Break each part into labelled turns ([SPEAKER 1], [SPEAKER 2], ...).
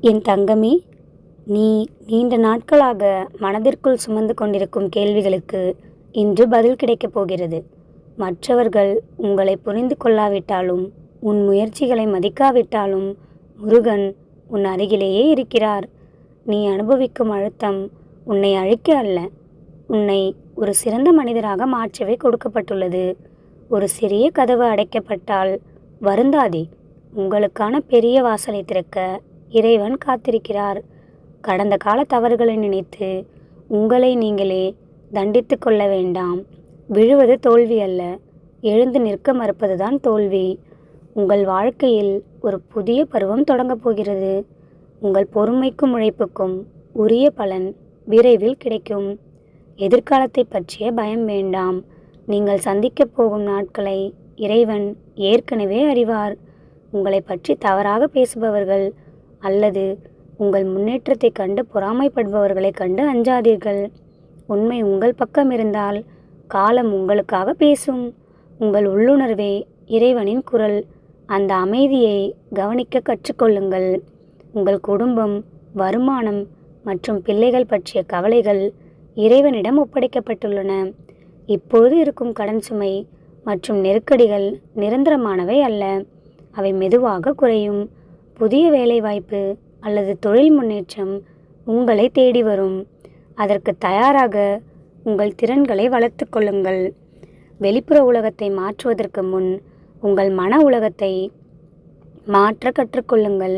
[SPEAKER 1] என் தங்கமே, நீ நீண்ட நாட்களாக மனதிற்குள் சுமந்து கொண்டிருக்கும் கேள்விகளுக்கு இன்று பதில் கிடைக்கப் போகிறது. மற்றவர்கள் உங்களை புரிந்து கொள்ளாவிட்டாலும், உன் முயற்சிகளை மதிக்காவிட்டாலும், முருகன் உன் அருகிலேயே இருக்கிறார். நீ அனுபவிக்கும் அழுத்தம் உன்னை அழிக்க அல்ல, உன்னை ஒரு சிறந்த மனிதராக மாற்றவே கொடுக்கப்பட்டுள்ளது. ஒரு சிறிய கதவு அடைக்கப்பட்டால் வருந்தாதே, உங்களுக்கான பெரிய வாசலை திறக்க இறைவன் காத்திருக்கிறார். கடந்த கால தவறுகளை நினைத்து உங்களை நீங்களே தண்டித்து கொள்ள வேண்டாம். விழுவது தோல்வி அல்ல, எழுந்து நிற்க மறுப்பதுதான் தோல்வி. உங்கள் வாழ்க்கையில் ஒரு புதிய பருவம் தொடங்கப் போகிறது. உங்கள் பொறுமைக்கும் உழைப்புக்கும் உரிய பலன் விரைவில் கிடைக்கும். எதிர்காலத்தை பற்றிய பயம் வேண்டாம். நீங்கள் சந்திக்கப் போகும் நாட்களை இறைவன் ஏற்கனவே அறிவார். உங்களை பற்றி தவறாக பேசுபவர்கள் அல்லது உங்கள் முன்னேற்றத்தை கண்டு பொறாமைப்படுபவர்களை கண்டு அஞ்சாதீர்கள். உண்மை உங்கள் பக்கம் இருந்தால் காலம் உங்களுக்காக பேசும். உங்கள் உள்ளுணர்வே இறைவனின் குரல். அந்த அமைதியை கவனிக்க கற்றுக்கொள்ளுங்கள். உங்கள் குடும்பம், வருமானம் மற்றும் பிள்ளைகள் பற்றிய கவலைகள் இறைவனிடம் ஒப்படைக்கப்பட்டுள்ளன. இப்பொழுது இருக்கும் கடன் சுமை மற்றும் நெருக்கடிகள் நிரந்தரமானவை அல்ல, அவை மெதுவாக குறையும். புதிய வேலைவாய்ப்பு அல்லது தொழில் முன்னேற்றம் உங்களை தேடி வரும். அதற்கு தயாராக உங்கள் திறன்களை வளர்த்து கொள்ளுங்கள். வெளிப்புற உலகத்தை மாற்றுவதற்கு முன் உங்கள் மன உலகத்தை மாற்ற கற்றுக்கொள்ளுங்கள்.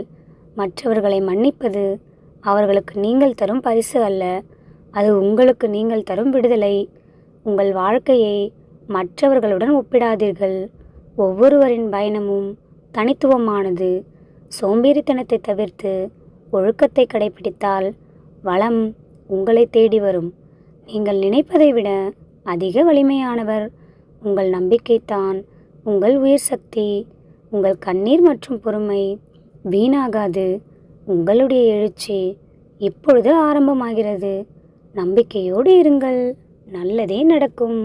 [SPEAKER 1] மற்றவர்களை மன்னிப்பது அவர்களுக்கு நீங்கள் தரும் பரிசு அல்ல, அது உங்களுக்கு நீங்கள் தரும் விடுதலை. உங்கள் வாழ்க்கையை மற்றவர்களுடன் ஒப்பிடாதீர்கள். ஒவ்வொருவரின் பயணமும் தனித்துவமானது. சோம்பேறித்தனத்தை தவிர்த்து ஒழுக்கத்தை கடைபிடித்தால் வளம் உங்களை தேடி வரும். நீங்கள் நினைப்பதை விட அதிக வலிமையானவர். உங்கள் நம்பிக்கைத்தான் உங்கள் உயிர் சக்தி. உங்கள் கண்ணீர் மற்றும் பொறுமை வீணாகாது. உங்களுடைய எழுச்சி இப்பொழுது ஆரம்பமாகிறது. நம்பிக்கையோடு இருங்கள், நல்லதே நடக்கும்.